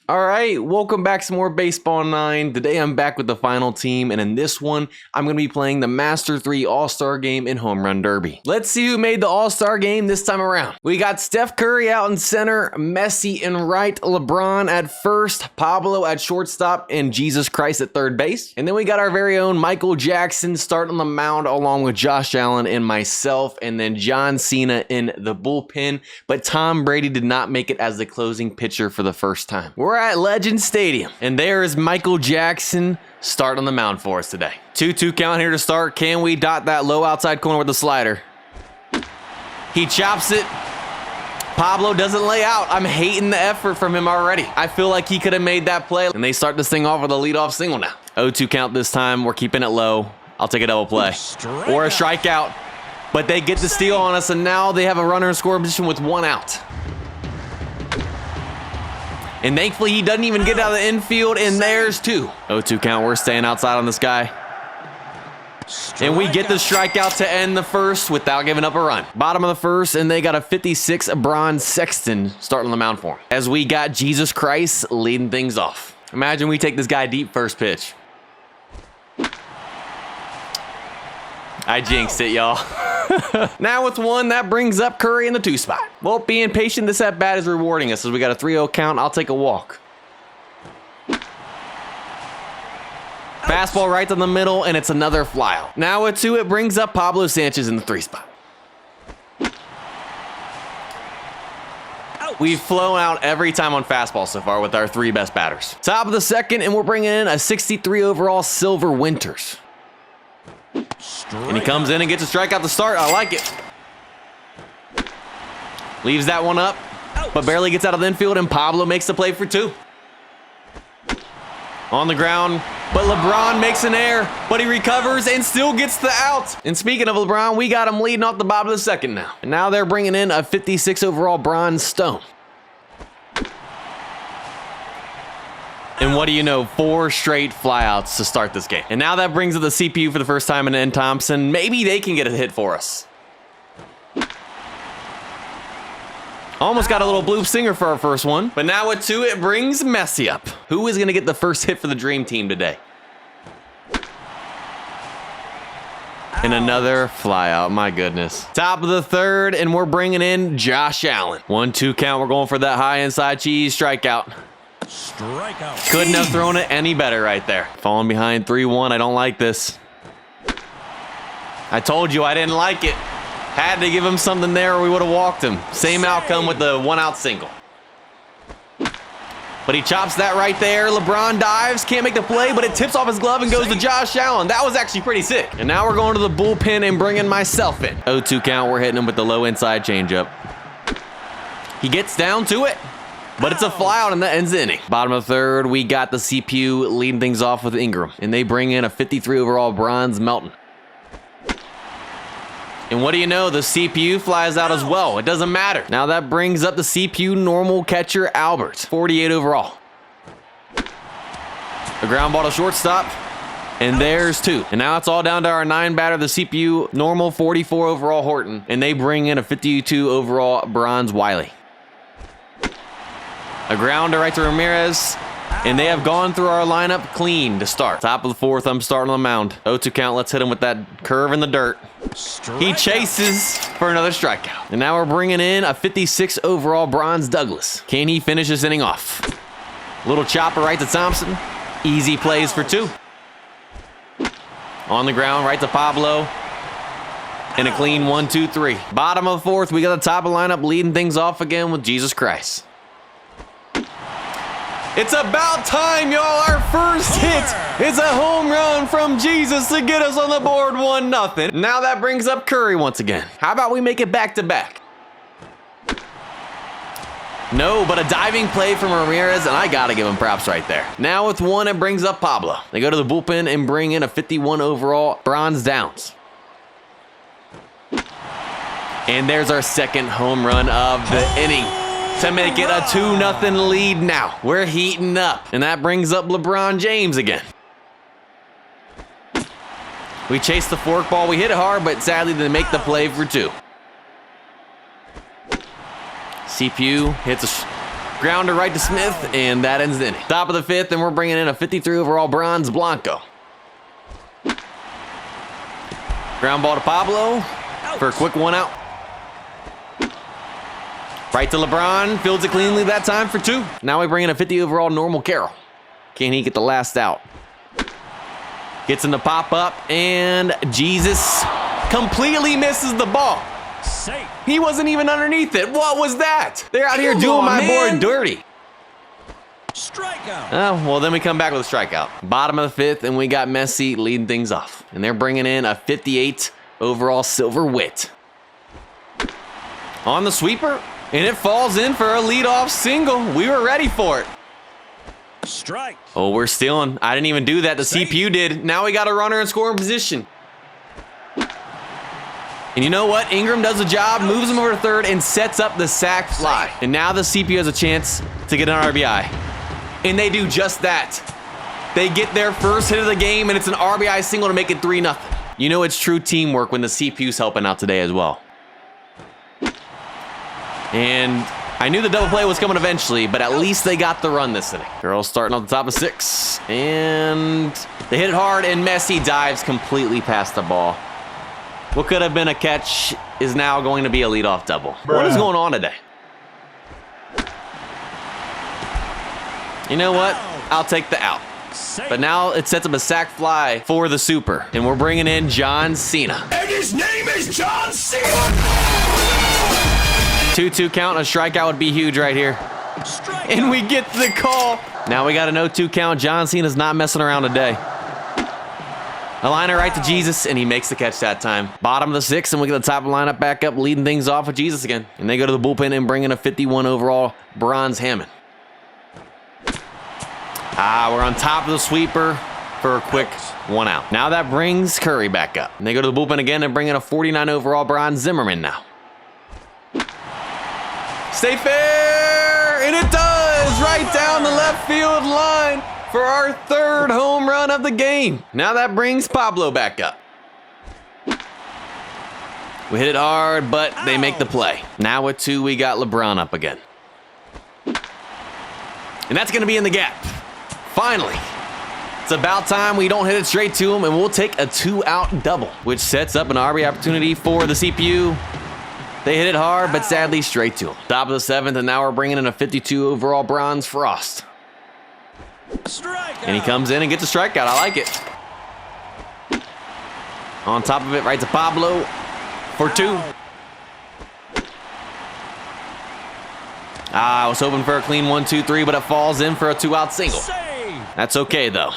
All right, welcome back to some more Baseball 9. Today I'm back with the final team, and in this one, I'm going to be playing the Master 3 All-Star Game in Home Run Derby. Let's see who made the All-Star Game this time around. We got Steph Curry out in center, Messi in right, LeBron at first, Pablo at shortstop, and Jesus Christ at third base. And then we got our very own Michael Jackson starting on the mound along with Josh Allen and myself, and then John Cena in the bullpen. But Tom Brady did not make it as the closing pitcher for the first time. We're at Legend Stadium, and there is Michael Jackson starting on the mound for us today. 2-2 count here to start. Can we dot that low outside corner with the slider? He chops it. Pablo doesn't lay out. I'm hating the effort from him already. I feel like he could have made that play, and they start this thing off with a leadoff single now. 0-2 count this time. We're keeping it low. I'll take a double play or a strikeout, but they get the steal on us, and now they have a runner in scoring position with one out. And thankfully, he doesn't even get out of the infield, and there's two. 0-2 count. We're staying outside on this guy. And we get the strikeout to end the first without giving up a run. Bottom of the first, and they got a 56 Bronze Sexton starting on the mound for him. As we got Jesus Christ leading things off. Imagine we take this guy deep first pitch. I jinxed it, y'all. Now with one, that brings up Curry in the 2 spot. Well, being patient this at bat is rewarding us as we got a 3-0 count. I'll take a walk. Fastball right down the middle, and it's another flyout. Now with 2, it brings up Pablo Sanchez in the 3 spot. We've flown out every time on fastball so far with our 3 best batters. Top of the second, and we're bringing in a 63 overall Silver Winters. And he comes in and gets a strikeout to start. I like it. Leaves that one up, but barely gets out of the infield, and Pablo makes the play for 2. On the ground, but LeBron makes an error, but he recovers and still gets the out. And speaking of LeBron, we got him leading off the bottom of the second now. And now they're bringing in a 56 overall Bronze Stone. And what do you know, 4 straight flyouts to start this game. And now that brings up the CPU for the first time in N. Thompson. Maybe they can get a hit for us. Almost got a little bloop singer for our first one. But now with 2, it brings Messi up. Who is going to get the first hit for the Dream Team today? And another flyout, my goodness. Top of the third, and we're bringing in Josh Allen. 1-2 count, we're going for that high inside cheese strikeout. Strikeout. Couldn't have thrown it any better right there. Falling behind 3-1. I don't like this. I told you I didn't like it. Had to give him something there or we would have walked him. Same outcome with the 1-out single. But he chops that right there. LeBron dives. Can't make the play, but it tips off his glove and goes to Josh Allen. That was actually pretty sick. And now we're going to the bullpen and bringing myself in. 0-2 count. We're hitting him with the low inside changeup. He gets down to it. But it's a flyout, and that ends the inning. Bottom of the third, we got the CPU leading things off with Ingram. And they bring in a 53 overall Bronze Melton. And what do you know? The CPU flies out as well. It doesn't matter. Now that brings up the CPU normal catcher Albert. 48 overall. A ground ball to shortstop. And there's 2. And now it's all down to our 9 batter, the CPU normal 44 overall Horton. And they bring in a 52 overall Bronze Wiley. A grounder right to Ramirez, and they have gone through our lineup clean to start. Top of the 4th, I'm starting on the mound. 0-2 count, let's hit him with that curve in the dirt. He chases for another strikeout. And now we're bringing in a 56 overall Bronze Douglas. Can he finish this inning off? Little chopper right to Thompson. Easy plays for 2. On the ground, right to Pablo. And a clean 1-2-3. Bottom of the 4th, we got the top of the lineup leading things off again with Jesus Christ. It's about time, y'all. Our first hit is a home run from Jesus to get us on the board 1-0. Now that brings up Curry once again. How about we make it back-to-back? No, but a diving play from Ramirez, and I gotta give him props right there. Now with 1, it brings up Pablo. They go to the bullpen and bring in a 51 overall Bronze Downs. And there's our second home run of the inning to make it a 2-0 lead now. We're heating up, and that brings up LeBron James again. We chase the forkball. We hit it hard, but sadly they make the play for 2. CPU hits a Grounder right to Smith, and that ends the inning. Top of the fifth, and we're bringing in a 53 overall bronze Blanco. Ground ball to Pablo for a quick 1 out. Right to LeBron, fields it cleanly that time for 2. Now we bring in a 50 overall normal Carroll. Can he get the last out? Gets him to pop up, and Jesus completely misses the ball. Safe. He wasn't even underneath it. What was that? They're out here doing my boy dirty. Strikeout. Oh, well, then we come back with a strikeout. Bottom of the fifth, and we got Messi leading things off. And they're bringing in a 58 overall Silver Wit. On the sweeper, and it falls in for a leadoff single. We were ready for it. Strike. Oh, we're stealing. I didn't even do that. The CPU did. Now we got a runner in scoring position. And you know what? Ingram does the job, moves him over to third, and sets up the sac fly. And now the CPU has a chance to get an RBI. And they do just that. They get their first hit of the game, and it's an RBI single to make it 3-0. You know it's true teamwork when the CPU's helping out today as well. And I knew the double play was coming eventually, but at least they got the run this inning. Girls starting on the top of 6, and they hit it hard, and Messi dives completely past the ball. What could have been a catch is now going to be a leadoff double. What is going on today? You know what? I'll take the out. But now it sets up a sac fly for the super. And we're bringing in John Cena. And his name is John Cena. 2-2 count. A strikeout would be huge right here. And we get the call. Now we got an 0-2 count. John Cena's not messing around today. A liner right to Jesus, and he makes the catch that time. Bottom of the 6th, and we get the top of the lineup back up, leading things off with Jesus again. And they go to the bullpen and bring in a 51 overall Bronze Hammond. We're on top of the sweeper for a quick 1 out. Now that brings Curry back up. And they go to the bullpen again and bring in a 49 overall Bronze Zimmerman now. Stay fair, and it does! Right down the left field line for our 3rd home run of the game. Now that brings Pablo back up. We hit it hard, but they make the play. Now with 2, we got LeBron up again. And that's gonna be in the gap. Finally. It's about time we don't hit it straight to him, and we'll take a 2-out double, which sets up an RB opportunity for the CPU. They hit it hard, but sadly straight to him. Top of the 7th, and now we're bringing in a 52 overall Bronze Frost. And he comes in and gets a strikeout. I like it. On top of it, right to Pablo for 2. I was hoping for a clean 1-2-3, but it falls in for a 2-out single. That's okay, though,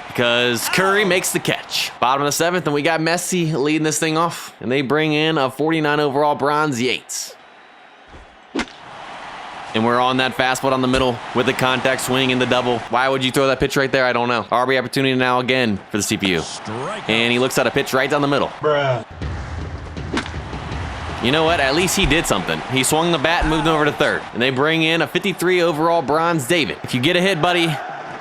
because Curry makes the catch. Bottom of the 7th, and we got Messi leading this thing off. And they bring in a 49 overall Bronze Yates. And we're on that fastball down the middle with the contact swing and the double. Why would you throw that pitch right there? I don't know. RB opportunity now again for the CPU. And he looks at a pitch right down the middle. Bruh. You know what? At least he did something. He swung the bat and moved over to 3rd. And they bring in a 53 overall Bronze David. If you get a hit, buddy,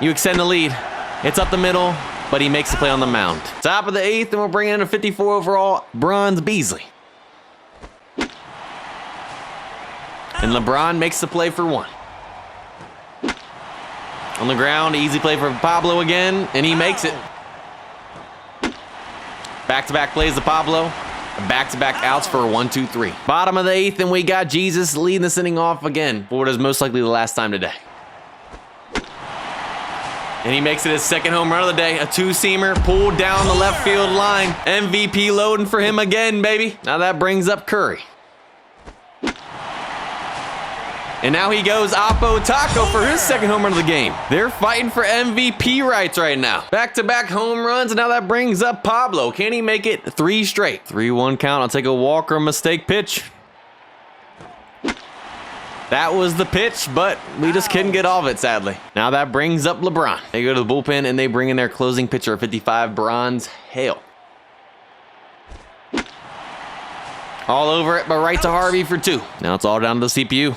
you extend the lead. It's up the middle, but he makes the play on the mound. Top of the 8th, and we're bringing in a 54 overall Bronze Beasley. And LeBron makes the play for 1. On the ground, easy play for Pablo again, and he makes it. Back-to-back plays to Pablo. Back-to-back outs for a 1-2-3. Bottom of the 8th, and we got Jesus leading this inning off again for what is most likely the last time today. And he makes it his 2nd home run of the day. A 2-seamer pulled down the left field line. MVP loading for him again, baby. Now that brings up Curry. And now he goes Oppo Taco for his 2nd home run of the game. They're fighting for MVP rights right now. Back-to-back home runs, and now that brings up Pablo. Can he make it 3 straight? 3-1 count. I'll take a walk or a mistake pitch. That was the pitch, but we just couldn't get all of it, sadly. Now that brings up LeBron. They go to the bullpen, and they bring in their closing pitcher, 55 Bronze Hale. All over it, but right to Harvey for 2. Now it's all down to the CPU.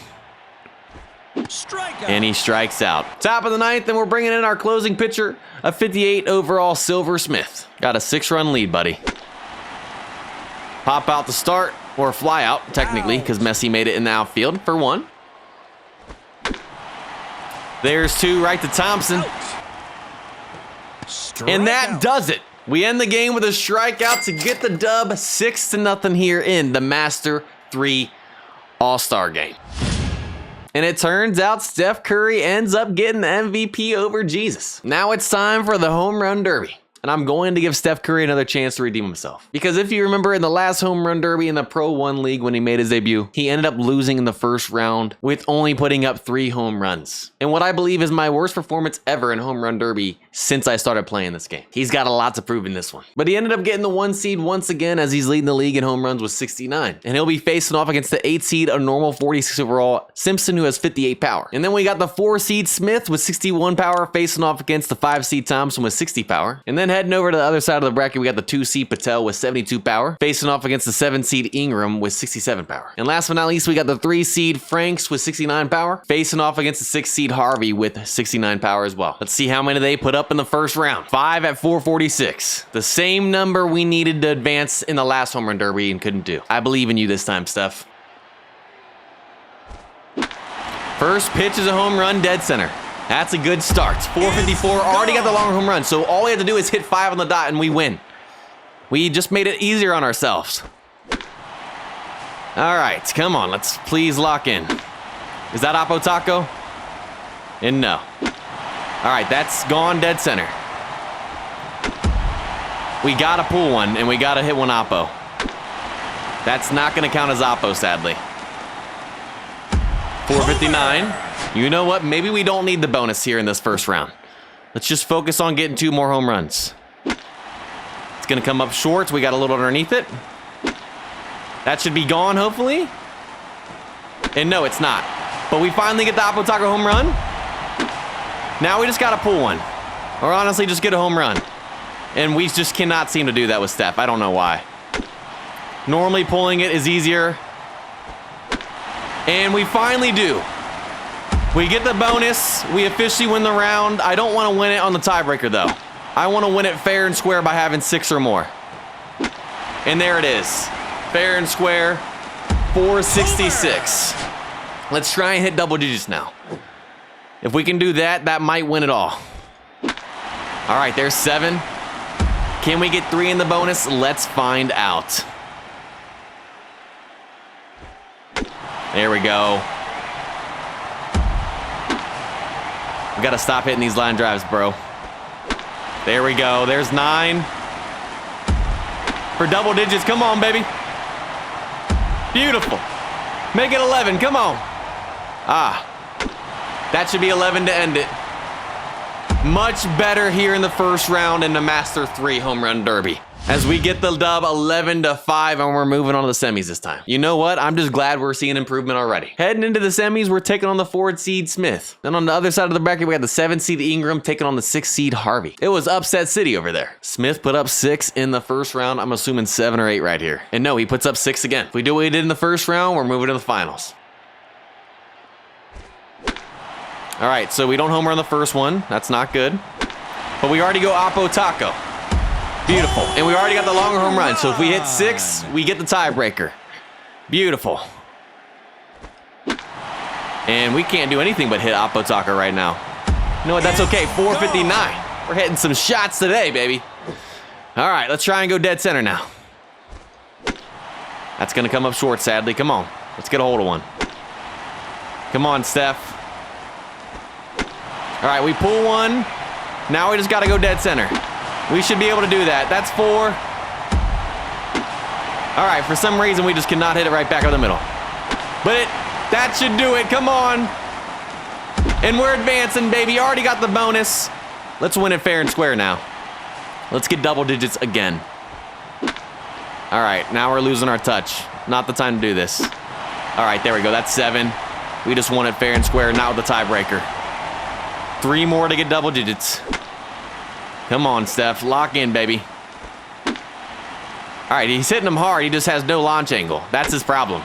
And he strikes out. Top of the 9th, and we're bringing in our closing pitcher, a 58 overall Silver Smith. Got a 6-run lead, buddy. Pop out the start, or fly out, technically, because Messi made it in the outfield for 1. There's 2 right to Thompson. And that does it. We end the game with a strikeout to get the dub 6-0 here in the Master 3 All-Star game. And it turns out Steph Curry ends up getting the MVP over Jesus. Now it's time for the Home Run Derby. And I'm going to give Steph Curry another chance to redeem himself. Because if you remember in the last Home Run Derby in the Pro 1 League when he made his debut, he ended up losing in the first round with only putting up 3 home runs. And what I believe is my worst performance ever in Home Run Derby since I started playing this game. He's got a lot to prove in this one. But he ended up getting the 1 seed once again as he's leading the league in home runs with 69. And he'll be facing off against the 8 seed, a normal 46 overall Simpson who has 58 power. And then we got the 4 seed Smith with 61 power facing off against the 5 seed Thompson with 60 power. And then heading over to the other side of the bracket, we got the 2 seed Patel with 72 power, facing off against the 7 seed Ingram with 67 power. And last but not least, we got the 3 seed Franks with 69 power, facing off against the 6 seed Harvey with 69 power as well. Let's see how many they put up in the first round. 5 at 446. The same number we needed to advance in the last Home Run Derby and couldn't do. I believe in you this time, Steph. First pitch is a home run, dead center. That's a good start. 454, already got the long home run, so all we have to do is hit 5 on the dot and we win. We just made it easier on ourselves. All right, come on, let's please lock in. Is that Oppo Taco? And no. All right, that's gone dead center. We gotta pull one and we gotta hit one Oppo. That's not gonna count as Oppo, sadly. 459. You know what? Maybe we don't need the bonus here in this first round. Let's just focus on getting 2 more home runs. It's gonna come up short. We got a little underneath it. That should be gone, hopefully. And no, it's not. But we finally get the Oppo Taco home run. Now we just gotta pull one. Or honestly, just get a home run. And we just cannot seem to do that with Steph. I don't know why. Normally pulling it is easier. And we finally do. We get the bonus. We officially win the round. I don't want to win it on the tiebreaker, though. I want to win it fair and square by having 6 or more. And there it is. Fair and square. 466. Let's try and hit double digits now. If we can do that, that might win it all. All right, there's 7. Can we get 3 in the bonus? Let's find out. There we go. We gotta stop hitting these line drives, bro. There we go. There's 9. For double digits. Come on, baby. Beautiful. Make it 11. Come on. Ah. That should be 11 to end it. Much better here in the first round in the Master 3 Home Run Derby. As we get the dub 11-5 and we're moving on to the semis this time. You know what? I'm just glad we're seeing improvement already. Heading into the semis, we're taking on the 4 seed Smith. Then on the other side of the bracket, we got the 7 seed Ingram taking on the 6 seed Harvey. It was upset city over there. Smith put up 6 in the first round. I'm assuming 7 or 8 right here. And no, he puts up 6 again. If we do what we did in the first round, we're moving to the finals. All right, so we don't homer on the first one. That's not good. But we already go Oppo Taco. Beautiful. And we already got the longer home run. So if we hit 6, we get the tiebreaker. Beautiful. And we can't do anything but hit Oppo Taco right now. You know what? That's okay. 459. We're hitting some shots today, baby. All right, let's try and go dead center now. That's going to come up short, sadly. Come on. Let's get a hold of one. Come on, Steph. All right, we pull one. Now we just got to go dead center. We should be able to do that. That's 4. All right, for some reason, we just cannot hit it right back over the middle. But that should do it. Come on. And we're advancing, baby. Already got the bonus. Let's win it fair and square now. Let's get double digits again. All right, now we're losing our touch. Not the time to do this. All right, there we go. That's 7. We just won it fair and square, not with the tiebreaker. 3 more to get double digits. Come on, Steph. Lock in, baby. All right, he's hitting them hard. He just has no launch angle. That's his problem.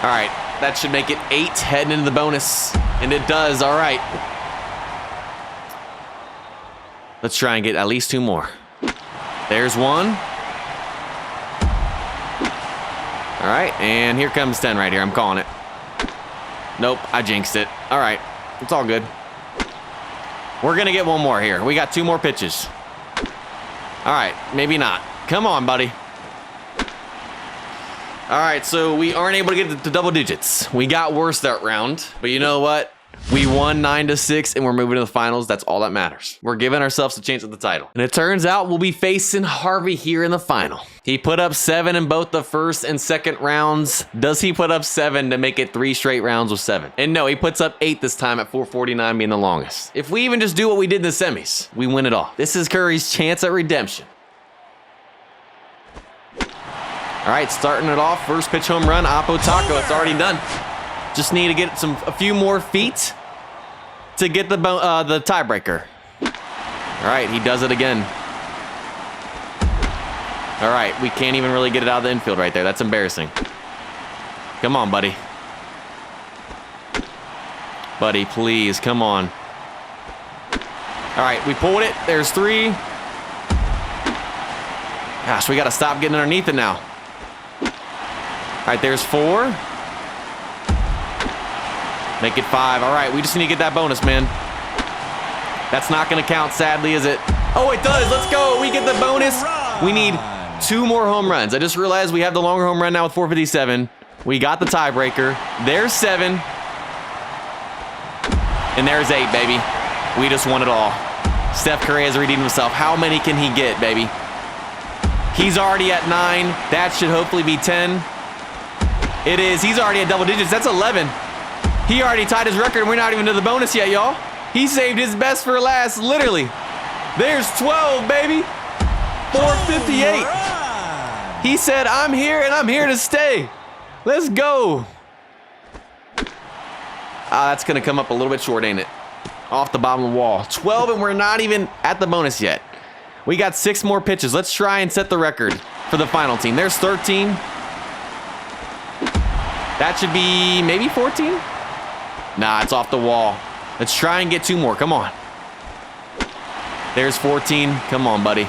All right, that should make it 8 heading into the bonus. And it does. All right. Let's try and get at least 2 more. There's 1. All right, and here comes 10 right here. I'm calling it. Nope, I jinxed it. All right, it's all good. We're gonna get one more here. We got 2 more pitches. All right, maybe not. Come on, buddy. All right, so we aren't able to get to double digits. We got worse that round, but you know what? We won 9-6 and we're moving to the finals. That's all that matters. We're giving ourselves a chance at the title. And it turns out we'll be facing Harvey here in the final. He put up 7 in both the first and second rounds. Does he put up 7 to make it 3 straight rounds with 7? And no, he puts up 8 this time at 449 being the longest. If we even just do what we did in the semis, we win it all. This is Curry's chance at redemption. All right, starting it off, first pitch home run, Oppo Taco. It's already done. Just need to get a few more feet to get the tiebreaker. All right, he does it again. All right, we can't even really get it out of the infield right there. That's embarrassing. Come on, buddy. Buddy, please, come on. All right, we pulled it. There's 3. Gosh, we got to stop getting underneath it now. All right, there's 4. Make it 5. All right, we just need to get that bonus, man. That's not going to count, sadly, is it? Oh, it does. Let's go. We get the bonus. We need 2 more home runs. I just realized we have the longer home run now with 457. We got the tiebreaker. There's 7. And there's 8, baby. We just won it all. Steph Curry has redeemed himself. How many can he get, baby? He's already at 9. That should hopefully be 10. It is. He's already at double digits. That's 11. He already tied his record, and we're not even to the bonus yet, y'all. He saved his best for last, literally. There's 12, baby. 458. He said, I'm here, and I'm here to stay. Let's go. That's going to come up a little bit short, ain't it? Off the bottom of the wall. 12, and we're not even at the bonus yet. We got 6 more pitches. Let's try and set the record for the final team. There's 13. That should be maybe 14. Nah, it's off the wall. Let's try and get 2 more. Come on. There's 14. Come on, buddy.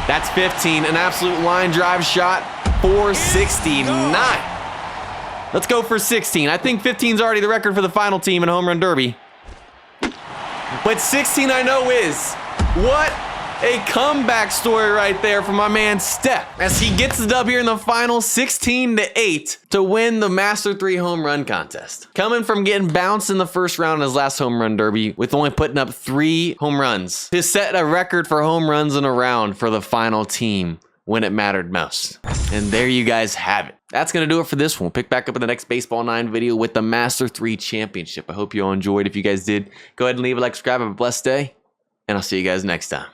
That's 15. An absolute line drive shot. 469. Let's go for 16. I think 15 is already the record for the final team in Home Run Derby. But 16 I know is. What a comeback story right there from my man Steph, as he gets the dub here in the final, 16-8 to win the Master 3 home run contest. Coming from getting bounced in the first round in his last home run derby with only putting up 3 home runs to set a record for home runs in a round for the final team when it mattered most. And there you guys have it. That's going to do it for this one. We'll pick back up in the next Baseball 9 video with the Master 3 Championship. I hope you all enjoyed. If you guys did, go ahead and leave a like, subscribe, have a blessed day, and I'll see you guys next time.